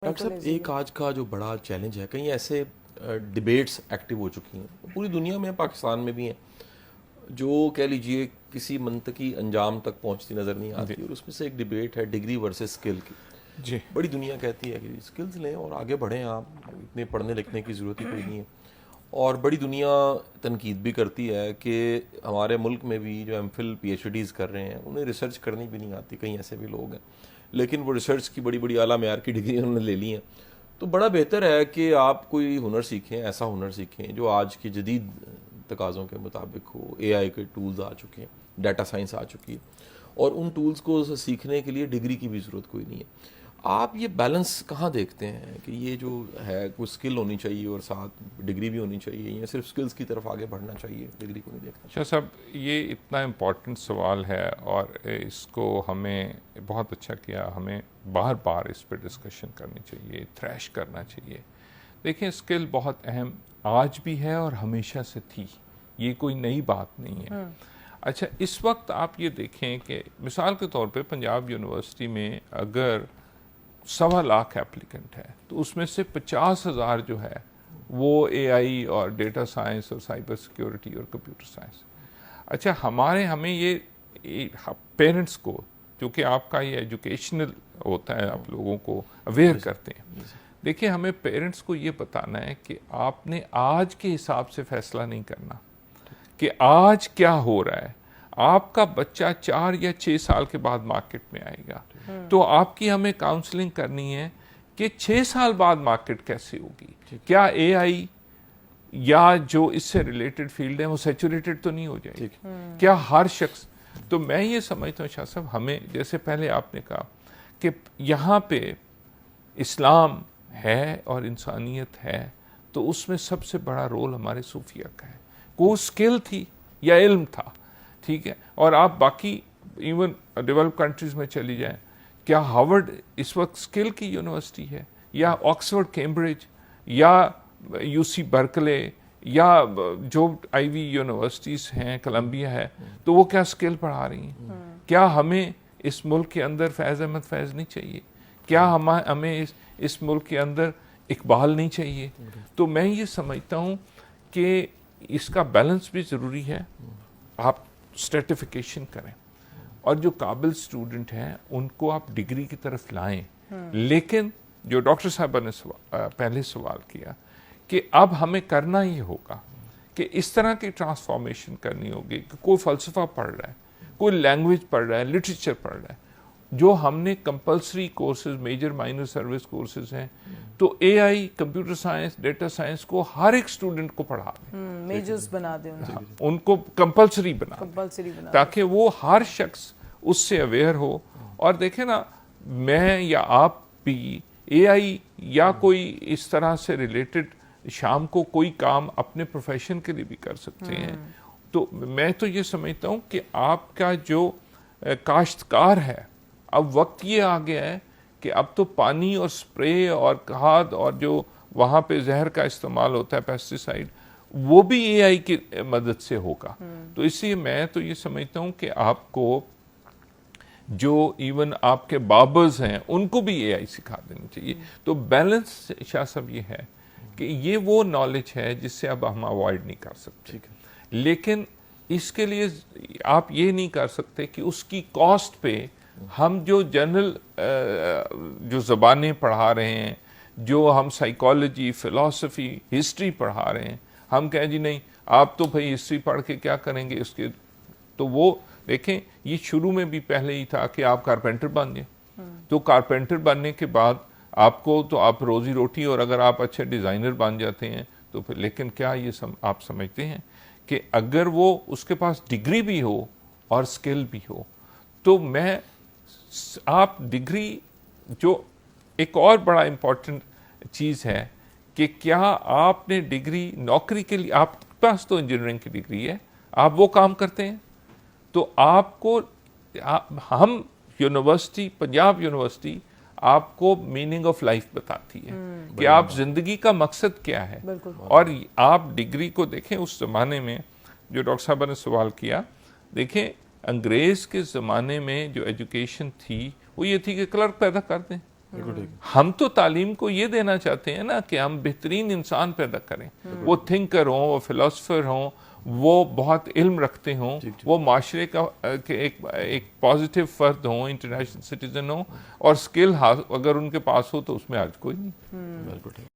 Doctor साहब, एक आज का जो बड़ा चैलेंज है, कहीं ऐसे डिबेट्स एक्टिव हो चुकी हैं पूरी दुनिया में, पाकिस्तान में भी हैं, जो कह लीजिए किसी मंतकी अंजाम तक पहुंचती नज़र नहीं आती। और उसमें से एक डिबेट है डिग्री वर्सेस स्किल की। जी। बड़ी दुनिया कहती है कि स्किल्स लें और आगे बढ़ें, आप इतने पढ़ने लिखने की ज़रूरत ही कोई नहीं है। और बड़ी दुनिया तनकीद भी करती है कि हमारे मुल्क में भी जो एमफिल पीएचडीज़ कर रहे हैं उन्हें रिसर्च करनी भी नहीं आती। कहीं ऐसे भी लोग हैं, लेकिन वो रिसर्च की बड़ी बड़ी आला मेयार की डिग्री उन्होंने ले ली हैं। तो बड़ा बेहतर है कि आप कोई हुनर सीखें, ऐसा हुनर सीखें जो आज की जदीद तकाज़ों के मुताबिक हो। एआई के टूल्स आ चुके हैं, डाटा साइंस आ चुकी है, और उन टूल्स को सीखने के लिए डिग्री की भी ज़रूरत कोई नहीं है। आप ये बैलेंस कहाँ देखते हैं कि ये जो है कुछ स्किल होनी चाहिए और साथ डिग्री भी होनी चाहिए, या सिर्फ स्किल्स की तरफ आगे बढ़ना चाहिए, डिग्री को नहीं देखना? अच्छा साहब, ये इतना इम्पोर्टेंट सवाल है और इसको हमें बहुत अच्छा किया, हमें बार बार इस पर डिस्कशन करनी चाहिए, थ्रैश करना चाहिए। देखिए, स्किल बहुत अहम आज भी है और हमेशा से थी, ये कोई नई बात नहीं है। अच्छा, इस वक्त आप ये देखें कि मिसाल के तौर पे पंजाब यूनिवर्सिटी में अगर 1.25 लाख एप्लीकेंट है तो उसमें से 50,000 जो है वो एआई और डेटा साइंस और साइबर सिक्योरिटी और कंप्यूटर साइंस। अच्छा, हमें ये पेरेंट्स को, क्योंकि आपका ये एजुकेशनल होता है, आप लोगों को अवेयर करते हैं। देखिए, हमें पेरेंट्स को ये बताना है कि आपने आज के हिसाब से फैसला नहीं करना कि आज क्या हो रहा है। आपका बच्चा 4 या 6 साल के बाद मार्केट में आएगा, तो आपकी हमें काउंसलिंग करनी है कि 6 साल बाद मार्केट कैसे होगी। क्या एआई या जो इससे रिलेटेड फील्ड है वो सैचुरेटेड तो नहीं हो जाएगी? क्या हर शख्स, तो मैं ये समझता हूँ शाह साहब, हमें जैसे पहले आपने कहा कि यहाँ पे इस्लाम है और इंसानियत है, तो उसमें सबसे बड़ा रोल हमारे सूफिया का है। कोई स्किल थी या इल्म था, ठीक है। और आप बाकी इवन डेवलप कंट्रीज में चली जाएं, क्या हार्वर्ड इस वक्त स्किल की यूनिवर्सिटी है, या ऑक्सफोर्ड, कैम्ब्रिज, या यूसी बर्कले, या जो आईवी यूनिवर्सिटीज हैं, कोलंबिया है, तो वो क्या स्किल पढ़ा रही हैं? क्या हमें इस मुल्क के अंदर फैज़ अहमद फैज़ नहीं चाहिए? क्या हमें इस मुल्क के अंदर इकबाल नहीं चाहिए? तो मैं ये समझता हूँ कि इसका बैलेंस भी ज़रूरी है। आप स्ट्रेटिफिकेशन करें और जो काबिल स्टूडेंट हैं उनको आप डिग्री की तरफ लाएं, लेकिन जो डॉक्टर साहब ने पहले सवाल किया कि अब हमें करना ही होगा कि इस तरह की ट्रांसफॉर्मेशन करनी होगी कि कोई फ़लसफ़ा पढ़ रहा है, कोई लैंग्वेज पढ़ रहा है, लिटरेचर पढ़ रहा है, जो हमने compulsory courses, major minor service courses हैं, तो AI, computer science, data science को हर एक स्टूडेंट को पढ़ा दें, मेजर्स बना दें, उनको कंपलसरी बना, ताकि वो हर शख्स उससे अवेयर हो। और देखें ना, मैं या आप भी एआई या कोई इस तरह से रिलेटेड शाम को कोई काम अपने प्रोफेशन के लिए भी कर सकते हैं। तो मैं तो ये समझता हूँ कि आपका जो काश्तकार है, अब वक्त ये आ गया है कि अब तो पानी और स्प्रे और खाद और जो वहाँ पे जहर का इस्तेमाल होता है, पेस्टिसाइड, वो भी एआई की मदद से होगा। तो इसलिए मैं तो ये समझता हूँ कि आपको जो इवन आपके बाबर्स हैं उनको भी एआई सिखा देनी चाहिए। तो बैलेंस शाह साहब ये है कि ये वो नॉलेज है जिससे अब हम अवॉइड नहीं कर सकते, लेकिन इसके लिए आप ये नहीं कर सकते कि उसकी कॉस्ट पे हम जो जनरल जो ज़बानें पढ़ा रहे हैं, जो हम साइकोलॉजी, फ़िलासफ़ी, हिस्ट्री पढ़ा रहे हैं, हम कहें जी नहीं, आप तो भाई हिस्ट्री पढ़ के क्या करेंगे इसके। तो वो देखें, ये शुरू में भी पहले ही था कि आप कारपेंटर बन जाए, तो कारपेंटर बनने के बाद आपको तो आप रोज़ी रोटी, और अगर आप अच्छे डिज़ाइनर बन जाते हैं तो फिर, लेकिन क्या ये आप समझते हैं कि अगर वो उसके पास डिग्री भी हो और स्किल भी हो, तो मैं आप डिग्री, जो एक और बड़ा इम्पोर्टेंट चीज़ है कि क्या आपने डिग्री नौकरी के लिए, आपके पास तो इंजीनियरिंग की डिग्री है, आप वो काम करते हैं, तो आपको हम यूनिवर्सिटी, पंजाब यूनिवर्सिटी आपको मीनिंग ऑफ लाइफ बताती है कि आप जिंदगी का मकसद क्या है। और आप डिग्री को देखें, उस जमाने में जो डॉक्टर साहब ने सवाल किया, देखें अंग्रेज के ज़माने में जो एजुकेशन थी वो ये थी कि क्लर्क पैदा कर दें, बिल्कुल ठीक। हम तो तालीम को ये देना चाहते हैं ना कि हम बेहतरीन इंसान पैदा करें, वो थिंकर हों, वो फिलोसफर हों, वो बहुत इल्म रखते हों, वो माशरे का एक पॉजिटिव फर्द हों, इंटरनेशनल सिटीजन हों, और स्किल अगर उनके पास हो तो उसमें आज कोई नहीं। बिल्कुल ठीक।